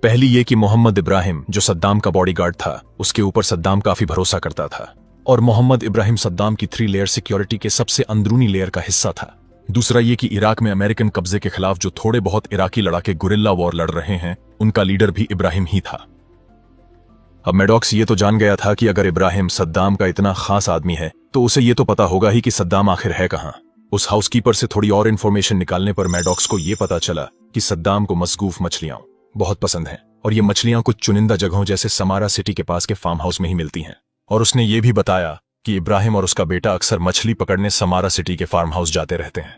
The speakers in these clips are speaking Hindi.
पहली ये कि मोहम्मद इब्राहिम जो सद्दाम का बॉडीगार्ड था, उसके ऊपर सद्दाम काफी भरोसा करता था और मोहम्मद इब्राहिम सद्दाम की 3 लेयर सिक्योरिटी के सबसे अंदरूनी लेयर का हिस्सा था। दूसरा ये कि इराक में अमेरिकन कब्जे के खिलाफ जो थोड़े बहुत इराकी लड़ाके गुरिल्ला वॉर लड़ रहे हैं, उनका लीडर भी इब्राहिम ही था। अब मैडॉक्स ये तो जान गया था कि अगर इब्राहिम सद्दाम का इतना खास आदमी है तो उसे ये तो पता होगा ही कि सद्दाम आखिर है कहां। उस हाउसकीपर से थोड़ी और इन्फॉर्मेशन निकालने पर मैडॉक्स को यह पता चला कि सद्दाम को मसगूफ मछलियां बहुत पसंद हैं और ये मछलियां कुछ चुनिंदा जगहों जैसे समारा सिटी के पास के फार्म हाउस में ही मिलती हैं। और उसने ये भी बताया कि इब्राहिम और उसका बेटा अक्सर मछली पकड़ने समारा सिटी के फार्म हाउस जाते रहते हैं।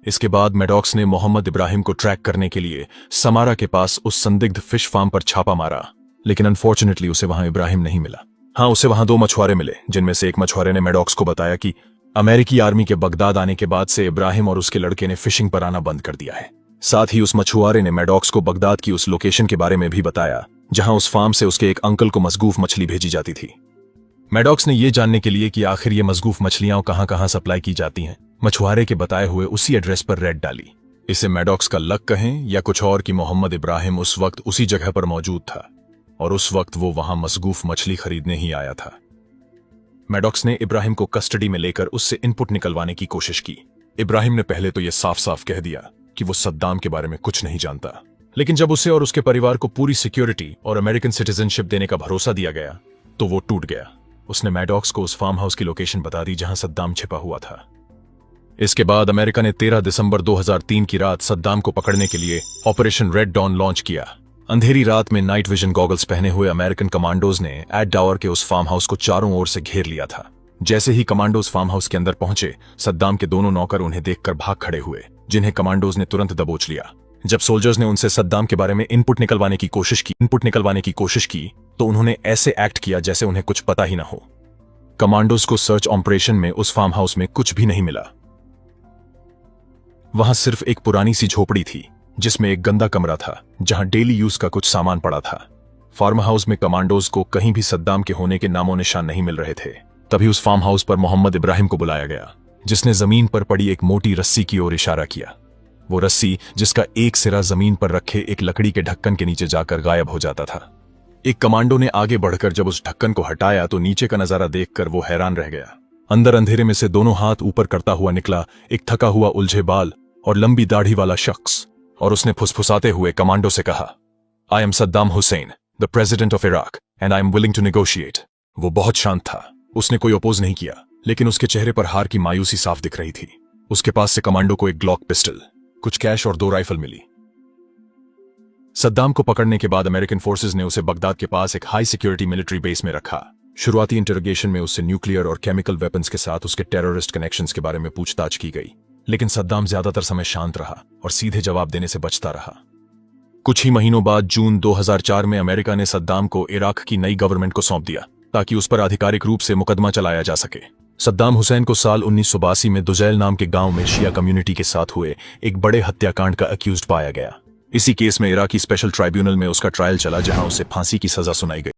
इसके बाद मैडॉक्स ने मोहम्मद इब्राहिम को ट्रैक करने के लिए समारा के पास उस संदिग्ध फिश फार्म पर छापा मारा, लेकिन अनफॉर्चुनेटली उसे वहां इब्राहिम नहीं मिला। हाँ, उसे वहां 2 मछुआरे मिले, जिनमें से एक मछुआरे ने मैडॉक्स को बताया कि अमेरिकी आर्मी के बगदाद आने के बाद से इब्राहिम और उसके लड़के ने फिशिंग पर आना बंद कर दिया है। साथ ही उस मछुआरे ने मैडॉक्स को बगदाद की उस लोकेशन के बारे में भी बताया जहां उस फार्म से उसके एक अंकल को मसगूफ मछली भेजी जाती थी। मैडॉक्स ने यह जानने के लिए कि आखिर ये मसगूफ मछलियां कहां कहां सप्लाई की जाती हैं, मछुआरे के बताए हुए उसी एड्रेस पर रेड डाली। इसे मैडॉक्स का लक कहें या कुछ और कि मोहम्मद इब्राहिम उस वक्त उसी जगह पर मौजूद था और उस वक्त वो वहां मसगूफ मछली खरीदने ही आया था। मैडॉक्स ने इब्राहिम को कस्टडी में लेकर उससे इनपुट निकलवाने की कोशिश की। इब्राहिम ने पहले तो यह साफ साफ कह दिया कि वो सद्दाम के बारे में कुछ नहीं जानता, लेकिन जब उसे और उसके परिवार को पूरी सिक्योरिटी और अमेरिकन सिटीजनशिप देने का भरोसा दिया गया तो वो टूट गया। उसने मैडॉक्स को उस फार्म हाउस की लोकेशन बता दी जहां सद्दाम छिपा हुआ था। इसके बाद अमेरिका ने 13 दिसंबर 2003 की रात सद्दाम को पकड़ने के लिए ऑपरेशन रेड डॉन लॉन्च किया। अंधेरी रात में नाइट विजन गॉगल्स पहने हुए अमेरिकन कमांडोज ने एड डावर के उस फार्म हाउस को चारों ओर से घेर लिया था। जैसे ही कमांडोज फार्म हाउस के अंदर पहुंचे, सद्दाम के दोनों नौकर उन्हें देखकर भाग खड़े हुए, जिन्हें कमांडोज ने तुरंत दबोच लिया। जब सोल्जर्स ने उनसे सद्दाम के बारे में इनपुट निकलवाने की कोशिश की तो उन्होंने ऐसे एक्ट किया जैसे उन्हें कुछ पता ही ना हो। कमांडोज को सर्च ऑपरेशन में उस फार्म हाउस में कुछ भी नहीं मिला। वहां सिर्फ एक पुरानी सी झोपड़ी थी जिसमें एक गंदा कमरा था जहां डेली यूज का कुछ सामान पड़ा था। फार्म हाउस में कमांडोज को कहीं भी सद्दाम के होने के नामो निशान नहीं मिल रहे थे। तभी उस फार्म हाउस पर मोहम्मद इब्राहिम को बुलाया गया, जिसने जमीन पर पड़ी एक मोटी रस्सी की ओर इशारा किया। वो रस्सी जिसका एक सिरा जमीन पर रखे एक लकड़ी के ढक्कन के नीचे जाकर गायब हो जाता था। एक कमांडो ने आगे बढ़कर जब उस ढक्कन को हटाया तो नीचे का नजारा देखकर वो हैरान रह गया। अंदर अंधेरे में से दोनों हाथ ऊपर करता हुआ निकला एक थका हुआ, उलझे बाल और लंबी दाढ़ी वाला शख्स, और उसने फुसफुसाते हुए कमांडो से कहा, I am Saddam Hussein, the president of Iraq, and I am willing to negotiate. वो बहुत शांत था, उसने कोई अपोज नहीं किया, लेकिन उसके चेहरे पर हार की मायूसी साफ दिख रही थी। उसके पास से कमांडो को एक ग्लॉक पिस्टल, कुछ कैश और 2 राइफल मिली। सद्दाम को पकड़ने के बाद अमेरिकन फोर्सेस ने उसे बगदाद के पास एक हाई सिक्योरिटी मिलिट्री बेस में रखा। शुरुआती इंटरोगेशन में उससे न्यूक्लियर और केमिकल वेपन्स के साथ उसके टेररिस्ट कनेक्शंस के बारे में पूछताछ की गई, लेकिन सद्दाम ज्यादातर समय शांत रहा और सीधे जवाब देने से बचता रहा। कुछ ही महीनों बाद जून 2004 में अमेरिका ने सद्दाम को इराक की नई गवर्नमेंट को सौंप दिया ताकि उस पर आधिकारिक रूप से मुकदमा चलाया जा सके। सद्दाम हुसैन को साल 1982 में दुजैल नाम के गांव में शिया कम्युनिटी के साथ हुए एक बड़े हत्याकांड का अक्यूज्ड पाया गया। इसी केस में इराकी स्पेशल ट्राइब्यूनल में उसका ट्रायल चला, जहां उसे फांसी की सजा सुनाई गई।